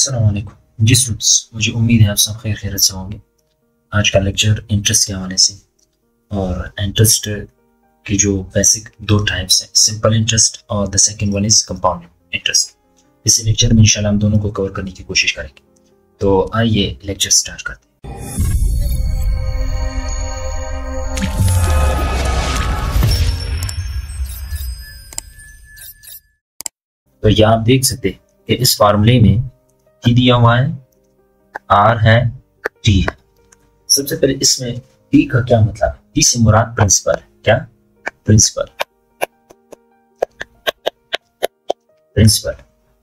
अस्सलाम वालेकुम जी स्टूडेंट्स, मुझे उम्मीद है आप सब खैरियत से होंगे। आज का लेक्चर इंटरेस्ट के हवाले से, और इंटरेस्ट की जो बेसिक दो टाइप्स हैं, सिंपल इंटरेस्ट और the second one is compound interest. इस लेक्चर में इंशाल्लाह हम दोनों को कवर करने की कोशिश करेंगे। तो आइए लेक्चर स्टार्ट करते हैं। तो यहाँ आप देख सकते हैं कि इस फार्मूले में टी दिया हुआ है, आर है, टी है। सबसे पहले इसमें टी का क्या मतलब है? टी से मुराद प्रिंसिपल है। क्या? प्रिंसिपल। प्रिंसिपल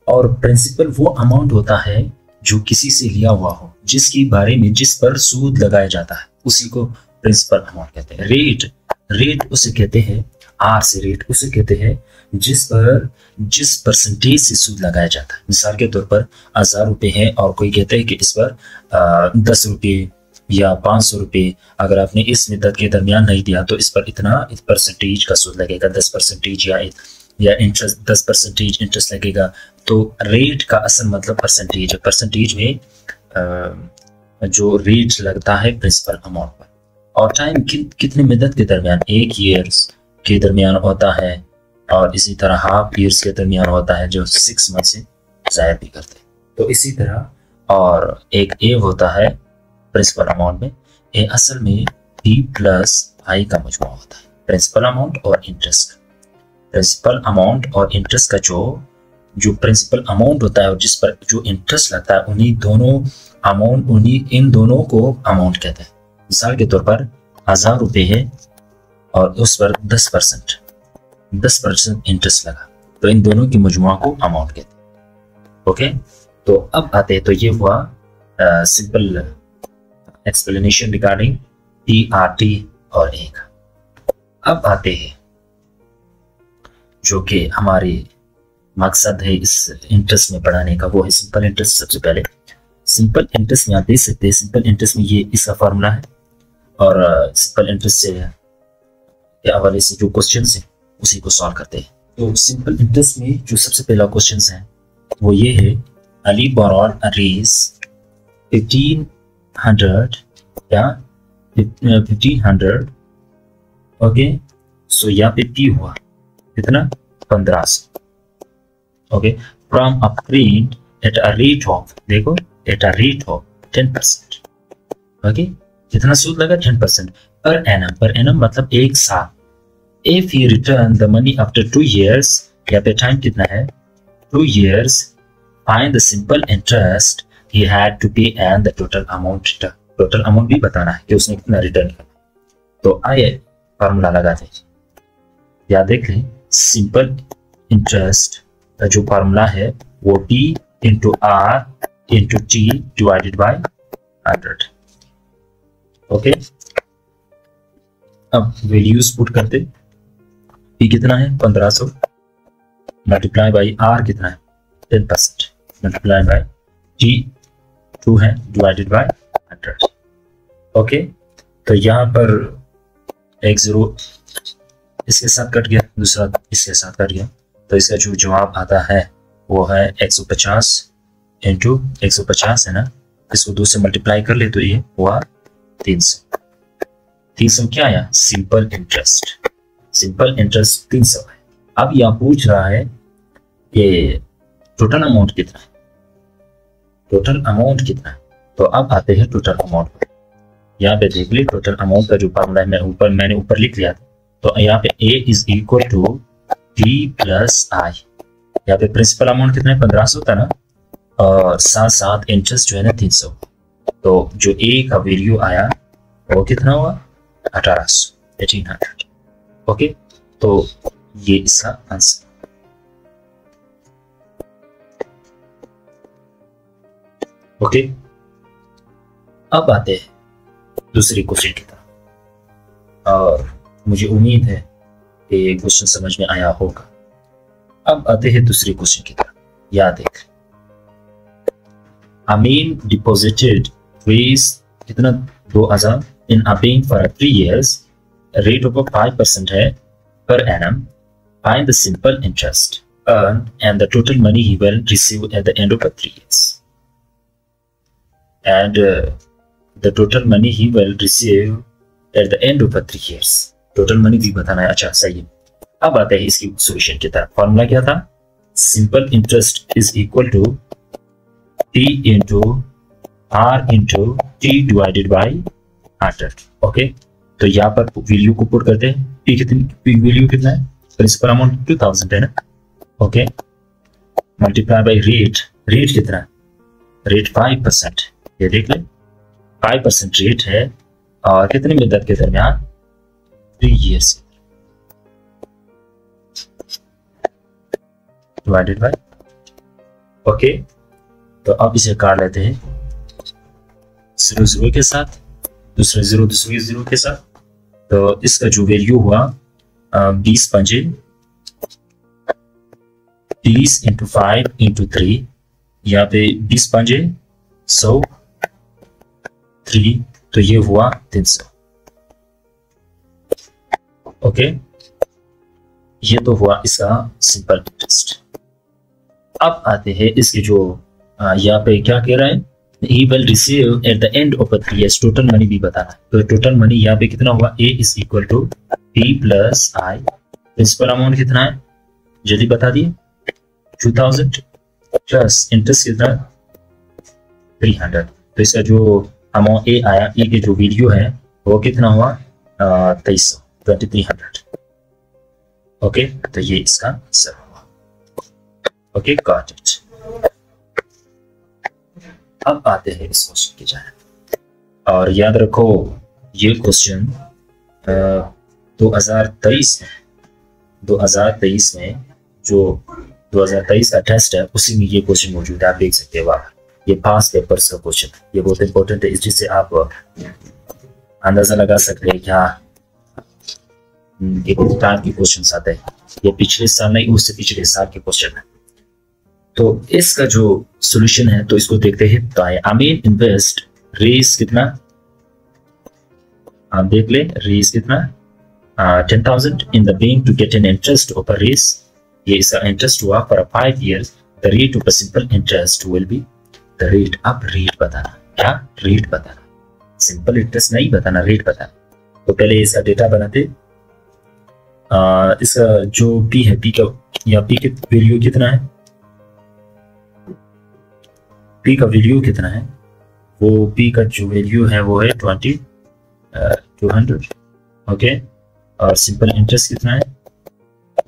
और प्रिंसिपल वो अमाउंट होता है जो किसी से लिया हुआ हो, जिसके बारे में जिस पर सूद लगाया जाता है, उसी को प्रिंसिपल अमाउंट कहते हैं। रेट उसे कहते हैं, आर से रेट उसे कहते हैं जिस परसेंटेज से सूद लगाया जाता है। मिसाल के तौर पर 1000 रुपये है और कोई कहता है कि इस पर 10 रुपये या 500 रुपये अगर आपने इस मुद्दत के दरमियान नहीं दिया तो इस पर इतना इस परसेंटेज का सूद लगेगा, 10% या इंटरेस्ट 10% इंटरेस्ट लगेगा। तो रेट का असल मतलब परसेंटेज है। परसेंटेज में जो रेट लगता है प्रिंसिपल अमाउंट पर, और टाइम कितने मुद्दत के दरमियान, 1 ईयर्स के दरमियान होता है, और इसी तरह हाफ ईयर्स के दरमियान होता है, जो 6 मंथ से ज़ायद भी करते हैं। तो इसी तरह और एक ए होता है प्रिंसिपल अमाउंट में। ए असल में पी प्लस आई का मजमूआ होता है, प्रिंसिपल अमाउंट और इंटरेस्ट का। प्रिंसिपल अमाउंट और इंटरेस्ट का जो प्रिंसिपल अमाउंट होता है और जिस पर जो इंटरेस्ट लगता है, इन दोनों को अमाउंट कहते हैं। मिसाल के तौर पर 1000 रुपये है और उस पर 10% इंटरेस्ट लगा, तो इन दोनों की मजमुआ को अमाउंट कहते हैं। ओके, तो अब आते हैं, तो ये हुआ simple explanation regarding T, R, T और ए का। अब आते हैं जो कि हमारे मकसद है इस इंटरेस्ट में पढ़ाने का, वो है सिंपल इंटरेस्ट। सबसे पहले सिंपल इंटरेस्ट में आप देख सकते हैं, सिंपल इंटरेस्ट में ये इसका फार्मूला है, और सिंपल इंटरेस्ट से के हवाले से जो क्वेश्चन है उसी को सॉल्व करते हैं। तो सिंपल इंटरेस्ट में जो सबसे पहला क्वेश्चन है वो ये है, अली बोरोड अरेज 1500 या 1500। ओके, सो यहाँ पे पी हुआ कितना, 1500। Okay, from a print at a rate of, देखो at a rate of 10%। Okay, कितना सूद लगा, 10% पर एनम मतलब एक साल। If he return the money after 2 years, यहाँ पे टाइम कितना है, 2 years, find the simple interest he had to pay and the total amount return। Total amount भी बताना है कि उसने कितना रिटर्न करना। तो आइए फार्मूला लगाते हैं। याद देख लें, सिंपल इंटरेस्ट का जो फार्मूला है वो P into R into T divided by 100। Okay, अब वैल्यूज पुट करते, P कितना है 1500 मल्टीप्लाई बाई R कितना है 10% मल्टीप्लाई बाई T 2 है डिवाइडेड बाई 100। ओके, तो यहाँ पर एक 0 इसके साथ कट गया, दूसरा इसके साथ कट गया, तो इसका जो जवाब आता है वो है 150 इंटू 150 है ना, इसको 2 से मल्टीप्लाई कर ले तो ये हुआ 300 क्या आया, सिंपल इंटरेस्ट। सिंपल इंटरेस्ट 300 है। अब यह पूछ रहा है कि टोटल अमाउंट कितना है, टोटल अमाउंट कितना है। तो अब आते हैं टोटल अमाउंट पर। यहाँ पे देख ली टोटल अमाउंट का जो फार्मूला है मैंने ऊपर लिख लिया था। तो यहाँ पे A is equal to P plus I. यहाँ पे प्रिंसिपल अमाउंट कितना है, 1500 था ना, और साथ साथ इंटरेस्ट जो है ना 300। तो जो A का वैल्यू आया वो कितना हुआ, 1800। ओके, तो ये इसका आंसर। ओके, अब आते हैं दूसरी क्वेश्चन की तरफ, और मुझे उम्मीद है कि ये क्वेश्चन समझ में आया होगा। अब आते हैं दूसरी क्वेश्चन की तरफ। याद देख, अमीन डिपॉजिटेड रुपीस कितना, 2000 in a bank for 3 years, rate of 5% है per annum. Find the simple interest earned and the total money he will receive at the end of the 3 years. and the total money he will receive at the end of 3 years. Total money भी बताना है। अच्छा सही है। अब आते हैं इसकी सॉल्यूशन की तरफ। फॉर्मूला क्या था? Simple interest is equal to T into R into T divided by 100। Okay, तो यहाँ पर वैल्यू को पुट करते हैं। पी वैल्यू कितना है? प्रिंसिपल अमाउंट 2000 है ना। Okay, multiply by rate. Rate कितना है? रेट 5%। ये देख ले, 5% रेट है और कितनी मुद्दत के दरमियान? 3 years डिवाइडेड बाई। ओके, तो अब इसे काट लेते हैं 0 0 के साथ, दूसरे 0 दूसरे 0 के साथ। तो इसका जो वैल्यू हुआ 20 पंजे 20 इंटू 5 इंटू 3, यहाँ पे 20 पंजे 100 3, तो ये हुआ 300। ओके, ये तो हुआ इसका सिंपल इंटरेस्ट। अब आते हैं इसके जो यहाँ पे क्या कह रहा है? He will receive at the end of 3 years। Total money भी बताना है। तो टोटल मनी यहाँ पे कितना हुआ? A is equal to P plus I। Principal amount कितना है? जल्दी बता दिए। 2000 प्लस इंटरेस्ट कितना? 300। तो इसका जो अमाउंट A आया, A की जो वैल्यू है वो कितना हुआ? 2300। ओके, तो ये इसका आंसर हुआ। Okay, got it. अब आते हैं इस क्वेश्चन की जानिब और याद रखो ये क्वेश्चन 2023 में जो 2023 का टेस्ट है उसी में ये क्वेश्चन मौजूद है। आप देख सकते हो, ये पास पेपर्स का क्वेश्चन है। ये बहुत इंपॉर्टेंट है, जिससे आप अंदाजा लगा सकते हैं क्या एक टाइप के क्वेश्चन आते हैं। ये पिछले साल नहीं, उससे पिछले साल के क्वेश्चन है। तो इसका जो सॉल्यूशन है तो इसको देखते हैं। तो अमीन इन्वेस्ट रेस कितना? आप देख ले, रेस कितना? 10,000 in the bank to get an interest of a race. ये इसका इंटरेस्ट हुआ for 5 years। The rate of a simple interest will be the rate. अब रेट बताना। क्या? रेट बताना। सिंपल इंटरेस्ट नहीं बताना, रेट बताना। तो पहले इसका डेटा बनाते। इसका जो पी है, पी का या पी की वैल्यू कितना है? पी का वैल्यू कितना है? वो पी का जो वैल्यू है वो है 200। ओके, और सिंपल इंटरेस्ट कितना है?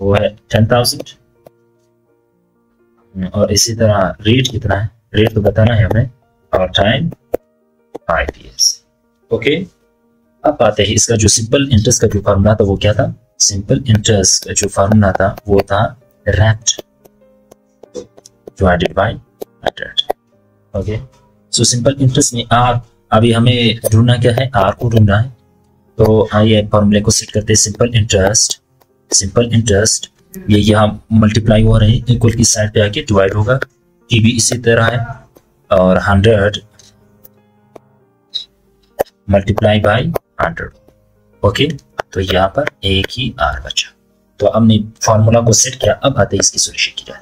वो है 10,000। और इसी तरह रेट कितना है? रेट तो बताना है हमें, और टाइम 5 years। ओके, अब आते हैं इसका जो सिंपल इंटरेस्ट का जो फार्मूला था वो क्या था? सिंपल इंटरेस्ट का जो फार्मूला था वो था rate divided by 100। Okay, so simple interest में आर, अभी हमें ढूंढना क्या है? आर को ढूंढना है। तो आइए फॉर्मूले को सेट करते हैं। सिंपल इंटरेस्ट ये यहाँ मल्टीप्लाई हो रहे हैं, इक्वल की साइड पे आके डिवाइड होगा। टी भी इसी तरह है, और 100 मल्टीप्लाई बाय 100। ओके, तो यहाँ पर एक ही आर बचा। तो हमने फॉर्मूला को सेट किया। अब आते हैं इसकी सॉल्यूशन की जाए।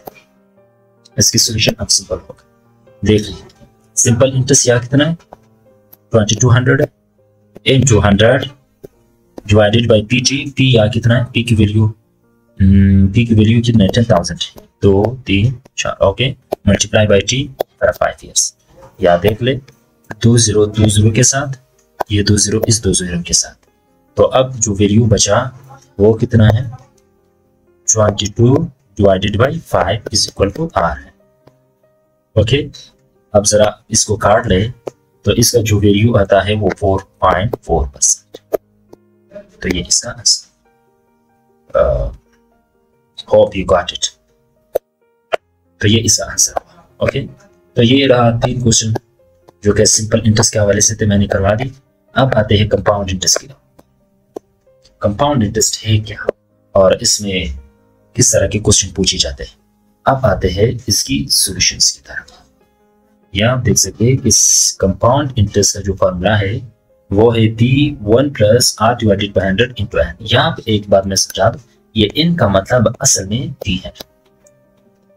इसकी सॉल्यूशन अब सिंपल होगा। देख लीजिए, सिंपल इंटरेस्ट यहाँ कितना है? 2200 है into 100 divided by P T. P यहाँ कितना है? पी की वैल्यू कितना है? 10,000। 2 3 4। Okay, multiply by T for 5 years। यहाँ देख ले, 2 0 के साथ, ये 2 0 इस 2 0 के साथ। तो अब जो वैल्यू बचा वो कितना है? 22 divided by 5 is equal to R है। ओके, अब जरा इसको काट ले तो इसका जो वैल्यू आता है वो 4.4%। तो ये इसका answer. Hope you got it. तो ये इसका आंसर हुआ। ओके, तो ये रहा 3 क्वेश्चन जो कि सिंपल इंटरेस्ट के हवाले से थे, मैंने करवा दी। अब आते हैं कंपाउंड इंटरेस्ट की। कंपाउंड इंटरेस्ट है क्या और इसमें किस तरह के क्वेश्चन पूछे जाते हैं? अब आते हैं इसकी सॉल्यूशंस की तरफ। यहाँ आप देख सकते हैं कि कंपाउंड इंटरेस्ट का जो फॉर्मूला है वो है P1 plus R divided by 100 into N। यहाँ पे एक बात मैं समझा दूं, ये N का मतलब असल में P है।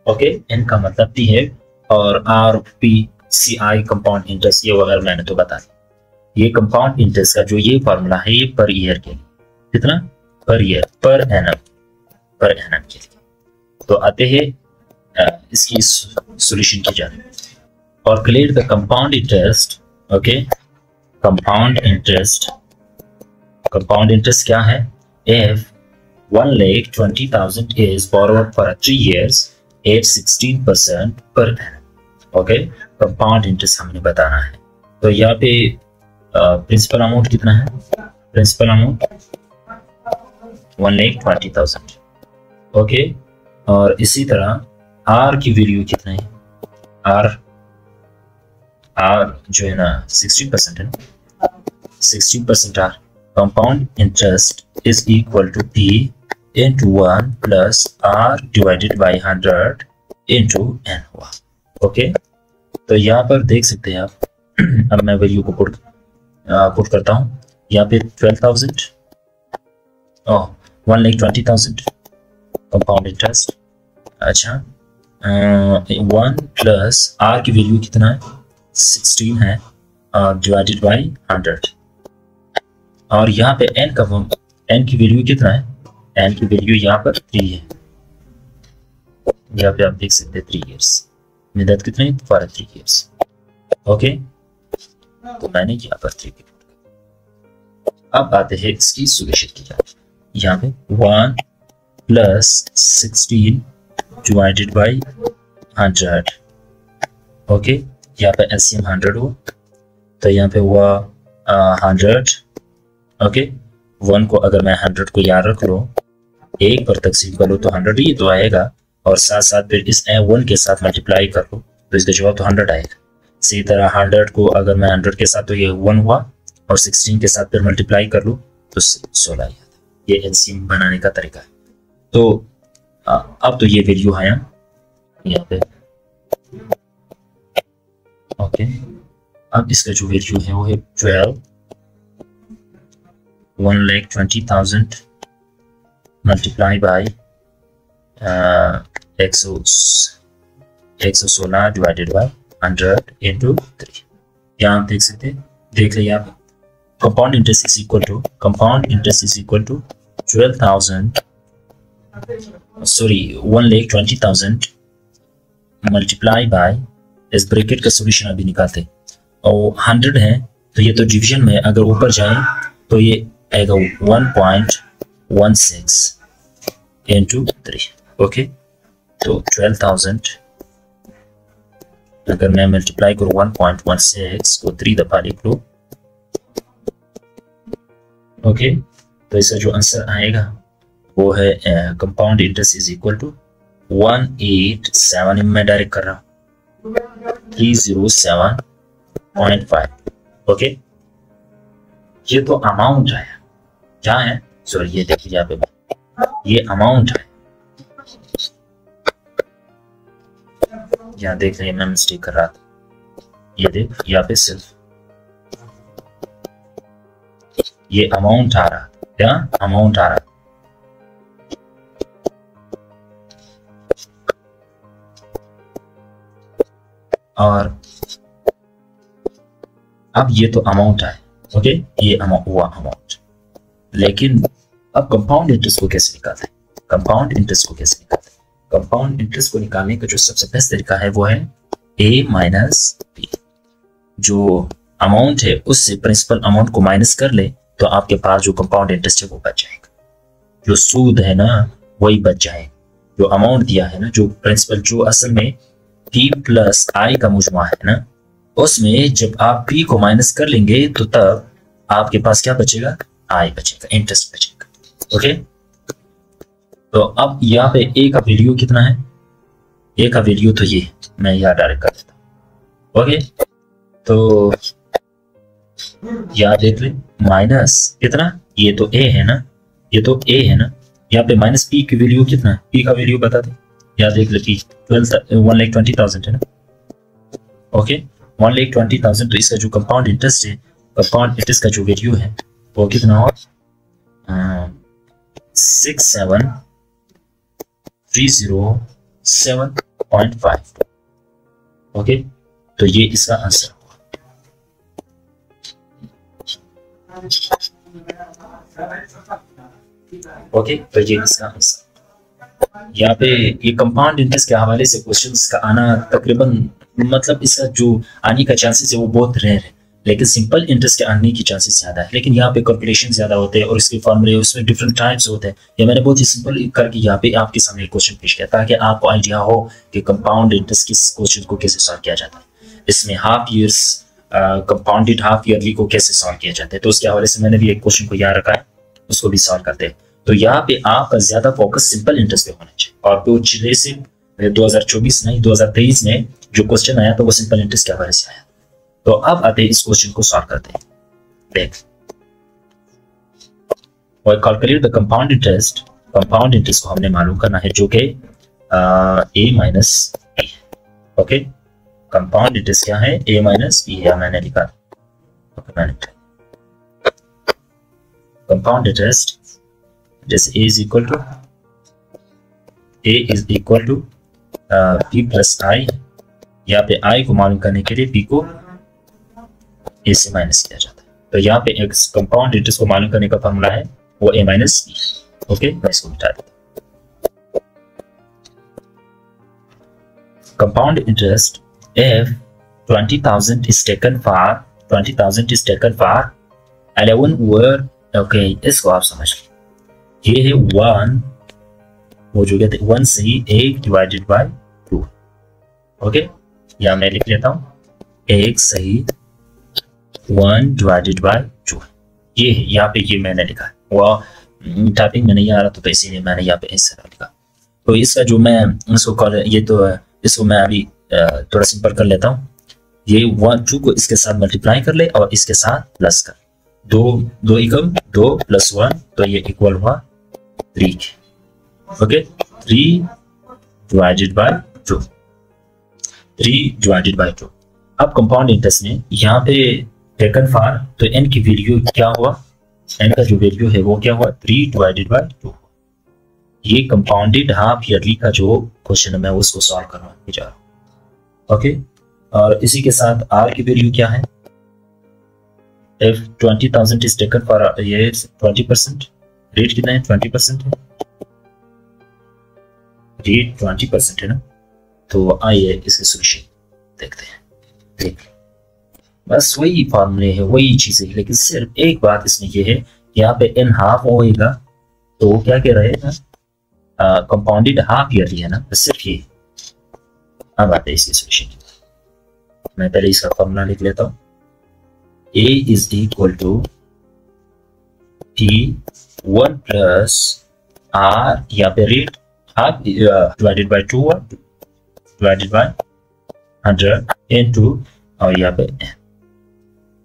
ओके, N का मतलब P है और R P CI compound interest ये वगैरह मैंने तो बता दिया। ये कंपाउंड इंटरेस्ट का जो ये फॉर्मूला है ये पर ईयर के लिए, कितना पर ईयर पर एनम के लिए। तो आते हैं इसकी सॉल्यूशन की जाने और calculate the compound interest. Okay, compound interest क्या है? If 1,20,000 is borrowed for 3 years at 16% per annum. Okay, compound interest हमने बताना है। तो यहाँ पे प्रिंसिपल अमाउंट कितना है? Principal amount 1,20,000। ओके, और इसी तरह आर की वैल्यू कितना है? आर जो है ना 16% है ना, 16% R. Compound interest is equal to P into 1 plus R divided by 100 into N हुआ। ओके, तो यहाँ पर देख सकते हैं आप अब मैं वैल्यू को पुट करता हूँ यहाँ पे 12,000 1,20,000 कंपाउंड इंटरेस्ट। अच्छा 1 प्लस R की वैल्यू कितना है? 16 है और डिवाइडेड बाई 100 और यहाँ पे N की वैल्यू कितना है? N की वैल्यू यहाँ पर 3 है। यहाँ पे आप देख सकते हैं 3 इयर्स मुद्दत कितनी? For 3 years. ओके, तो मैंने यहाँ पर 3 की। अब आते हैं इसकी सॉल्यूशन की जाए। यहाँ पे 1 प्लस 16 डिवाइडेड बाई 100। ओके, यहाँ पे एलसीएम 100 हुआ तो यहाँ पे हुआ 100। ओके, 1 को अगर मैं 100 को याद रख लो, 1 पर तकसीम कर लो तो 100 ही तो आएगा और साथ साथ फिर इस 1 के साथ मल्टीप्लाई कर लो तो इसका जवाब तो 100 आएगा। इसी तरह 100 को अगर मैं 100 के साथ तो ये 1 हुआ और 16 के साथ फिर मल्टीप्लाई कर लो तो 16 आता। ये एलसीएम बनाने का तरीका है। तो अब तो ये वैल्यू है यहाँ पे। ओके, अब इसका जो वैल्यू है वो है 1,20,000 multiply by 116 divided by 100 into 3। यहाँ आप देख सकते हैं, देख लिया आप। Compound interest is equal to 1,20,000 multiply by, इस ब्रैकेट का सॉल्यूशन अभी निकालते और 100 है तो ये तो डिवीजन में अगर ऊपर जाए तो ये आएगा 1.16 इंटू 3। ओके, तो 12,000 अगर मैं मल्टीप्लाई करूँ 1.16 को 3 दफा लिख लो। ओके, तो इसका जो आंसर आएगा वो है compound interest is equal to 187 में डायरेक्ट कर रहा हूँ 307.5। ओके, ये तो अमाउंट है। क्या है? सॉरी, ये देखिए यहाँ पे ये अमाउंट है। यहाँ देख लिया मैं मिस्टेक कर रहा था। ये देख यहाँ पे सिर्फ ये अमाउंट आ रहा, क्या अमाउंट आ रहा। और अब ये तो अमाउंट है। ओके, ये हुआ अमाउंट। लेकिन अब कंपाउंड इंटरेस्ट को कैसे निकालते हैं? कंपाउंड इंटरेस्ट को निकालने का जो सबसे बेस्ट तरीका है वो है A माइनस B। जो अमाउंट है उससे प्रिंसिपल अमाउंट को माइनस कर ले तो आपके पास जो कंपाउंड इंटरेस्ट है वो बच जाएगा। जो सूद है ना वही बच जाएगा। जो अमाउंट दिया है ना, जो प्रिंसिपल, जो असल में P प्लस I का मुजमा है ना, उसमें जब आप P को माइनस कर लेंगे तो तब आपके पास क्या बचेगा? I बचेगा, इंटरेस्ट बचेगा। ओके, तो अब यहाँ पे A का वैल्यू कितना है? A का वैल्यू तो ये मैं यहाँ डायरेक्ट कर देता हूँ। ओके, तो यहाँ देख ले माइनस कितना, ये तो A है ना, ये तो A है ना, यहाँ पे माइनस P की वैल्यू कितना है? P का वैल्यू बता दे। यहाँ देख ले P 1,20,000 है ना। ओके, 1,20,000। तो इसका जो कंपाउंड इंटरेस्ट है, कंपाउंड इंटरेस्ट का जो वैल्यू है वो कितना हो? 67,307.5। ओके, तो ये इसका आंसर होगा। ओके, तो ये इसका आंसर। यहाँ पे ये कंपाउंड इंटरेस्ट के हवाले से क्वेश्चंस का आना तकरीबन, मतलब इसका जो आने का चांसेस है वो बहुत रेयर है, लेकिन सिंपल इंटरेस्ट के आने की चांसेस ज्यादा है। लेकिन यहाँ पे कैलकुलेशन ज्यादा होते हैं और इसके फॉर्मूले उसमें डिफरेंट टाइप्स होते हैं। ये मैंने बहुत ही सिंपल करके यहाँ पे आपके सामने क्वेश्चन पेश किया ताकि आपको आइडिया हो कि कंपाउंड इंटरेस्ट किस क्वेश्चन को कैसे सॉल्व किया जाता है। इसमें half years compounded half yearly को कैसे सॉल्व किया जाता है, तो उसके हवाले से मैंने भी एक क्वेश्चन को याद रखा है, उसको भी सॉल्व करते हैं। तो यहाँ पे आपका ज्यादा फोकस सिंपल इंटरेस्ट पे होना चाहिए। और पिछले से 2024 नहीं 2023 में जो क्वेश्चन आया तो वो सिंपल इंटरेस्ट के हवाले से आया। तो अब आते हैं इस क्वेश्चन को सॉल्व करते हैं। देख, और calculate the compound interest. Compound interest को हमने मालूम करना है जो कि a minus B. Okay, compound interest क्या है? a माइनस बी है, मैंने लिखा। ओके, मैंने कंपाउंड इंटरेस्ट जैसे a is equal to b plus I. यहाँ पे i को मालूम करने के लिए b को a से माइनस किया जाता है। तो यहाँ पे एक कंपाउंड इंटरेस्ट को मालूम करने का फॉर्मूला है वो a माइनस बी। ओके, मैं इसको मिटा देता हूँ। Compound interest if 20,000 is taken for 11 word। Okay, इसको आप समझ लीजिए, ये है 1, वो जो कहते हैं 1 सही 1 डिवाइडेड बाय 2। ओके, या मैं लिख लेता हूँ 1 सही 1 डिवाइडेड बाय 2। ये है यहाँ पे, ये मैंने लिखा है। वो टाइपिंग में नहीं आ रहा तो इसीलिए मैंने यहाँ पे इस तरह लिखा। तो इसका जो मैं इसको कॉल, ये तो इसको मैं अभी थोड़ा सिंपल कर लेता हूँ। ये 1 2 को इसके साथ मल्टीप्लाई कर ले और इसके साथ प्लस कर, 2 एकम 2 प्लस 1, तो ये इक्वल हुआ 3। Okay, 3 divided by 2, 3 divided by 2। अब कंपाउंड इंटरेस्ट में यहाँ पे टेकन फॉर, तो n की वैल्यू क्या हुआ? n का जो वैल्यू है वो क्या हुआ? 3 डिवाइडेड बाय 2। ये कंपाउंडेड हाफ ईयरली का जो क्वेश्चन है मैं उसको सॉल्व करवाने जा रहा हूँ। ओके, और इसी के साथ r की वैल्यू क्या है? if 20,000 is taken for ये 20%, रेट कितना है? 20% है, रेट 20% है ना। तो आइए इसके सोल्यूशन देखते हैं। देख, बस वही फॉर्मूले है, वही चीजें है, लेकिन सिर्फ एक बात इसमें ये है, यहाँ पे n हाफ होएगा तो वो क्या कह रहे हैं? कंपाउंडेड हाफ ईयरली है ना, बस सिर्फ ये। अब आते हैं इसके सोल्यूशन। मैं पहले इसका फॉर्मूला लिख लेता हूँ। a is equal to t1 plus r, यहाँ पे rate half divided by 2 divided by 100 into, और यहाँ पे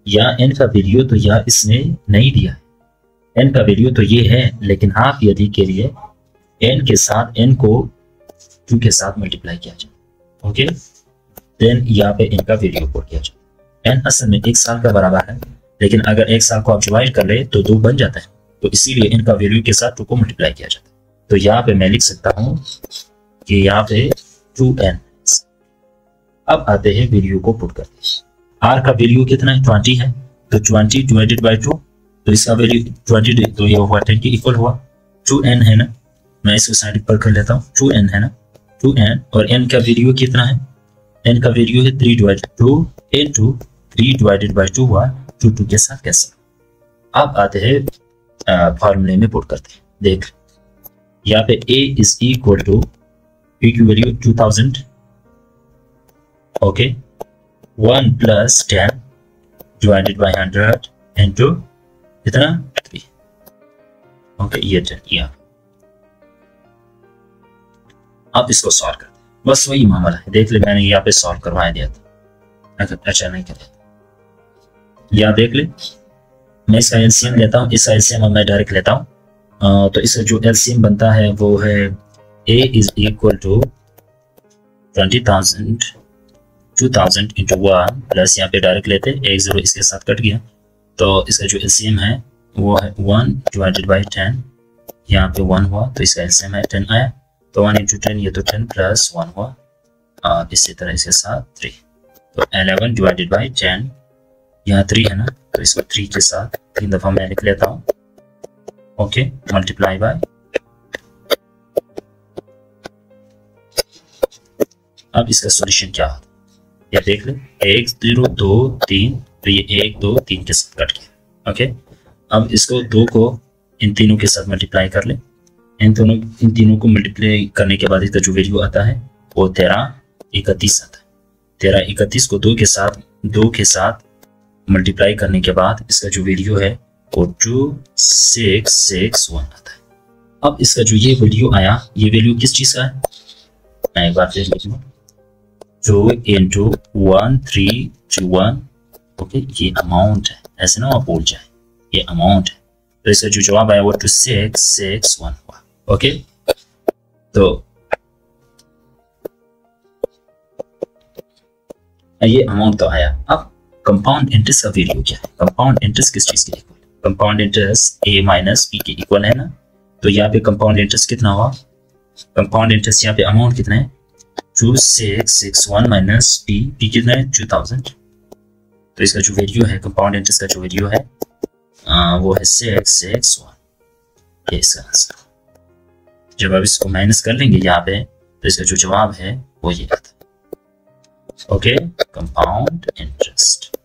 यहाँ n का वैल्यू तो यहाँ इसने नहीं दिया है। n का वैल्यू तो ये है, लेकिन हाफ ईयरली के लिए n के साथ n को 2 के साथ मल्टीप्लाई किया जाए। ओके, देन यहाँ पे n का वैल्यू पुट किया जाए। n असल में 1 साल का बराबर है, लेकिन अगर 1 साल को आप डिवाइड कर ले तो 2 बन जाता है, तो इसीलिए n का वैल्यू के साथ 2 को मल्टीप्लाई किया जाता है। तो यहाँ पे मैं लिख सकता हूँ कि यहाँ पे 2n। अब आते हैं वैल्यू को पुट करते हैं। r का वैल्यू कितना है? 20 है, तो 20 डिवाइडेड बाय 2, तो इसका वैल्यू 20, तो ये हुआ 10 के इक्वल हुआ। 2n है ना, मैं इसको साइड पर कर लेता हूँ। 2n है ना, 2n, और n का वैल्यू कितना है? n का वैल्यू है 3 डिवाइडेड 2 इनटू 3 डिवाइडेड बाय 2 हुआ, 2 के साथ कैंसिल। अब आते हैं फॉर्मूले में पुट करते हैं। देख, यहाँ पे a is equal to, p की value 2000, okay, 1 plus 10 divided by 100 into कितना? 3। ओके, ये 10 यहाँ। अब इसको सॉल्व करते हैं, बस वही मामला है। देख ले, मैंने यहाँ पे सॉल्व करवा दिया था। अच्छा नहीं कर, यहाँ देख ले, मैं इसका एलसीएम लेता हूँ, इसका एलसीएम मैं डायरेक्ट लेता हूँ। तो इसका जो एलसीएम बनता है वो है a is equal to 2000 into 1 plus, यहाँ पे डायरेक्ट लेते, 1 0 इसके साथ कट गया, तो इसका जो एलसीएम है वो है 1 डिवाइडेड बाई 10, यहाँ पे 1 हुआ, तो इसका एलसीएम है 10 आया, तो 1 इंटू 10, ये तो 10 प्लस 1 हुआ, इसी तरह इसके साथ 3, तो 11 डिवाइडेड बाई 10, यहाँ 3 है ना, तो इसको 3 के साथ 3 दफा मैं लिख लेता हूँ। ओके, मल्टीप्लाई बाय, अब इसका सॉल्यूशन क्या होता है या देख ले, 1 0 2 3, तो ये 1 2 3 के साथ कट गया। ओके, अब इसको 2 को इन तीनों के साथ मल्टीप्लाई कर ले, इन तीनों को मल्टीप्लाई करने के बाद इसका जो वैल्यू आता है वो 13 31 आता है। 13 31 को 2 के साथ मल्टीप्लाई करने के बाद इसका जो वैल्यू है वो 2661 आता है। अब इसका जो ये वैल्यू आया, ये वैल्यू किस चीज का है, मैं एक बार फिर लिख लूँ, 2 into 1331। ओके, ये अमाउंट है, ऐसे ना आप भूल जाए, ये अमाउंट है। तो इसका जो जवाब आया वो 2661 हुआ। ओके, तो ये अमाउंट तो आया। अब कंपाउंड इंटरेस्ट का वैल्यू क्या है? कंपाउंड इंटरेस्ट किस चीज के equal? Compound interest a minus b के इक्वल है ना। तो यहाँ पे कंपाउंड इंटरेस्ट कितना हुआ? कंपाउंड इंटरेस्ट यहाँ पे अमाउंट कितना है? 2661 माइनस p कितना है? 2000। तो इसका जो वैल्यू है, कंपाउंड इंटरेस्ट का जो वैल्यू है वो है 661। ये इसका आंसर। जब आप इसको माइनस कर लेंगे यहाँ पे, तो इसका जो जवाब है वो ये आता है। Okay, compound interest.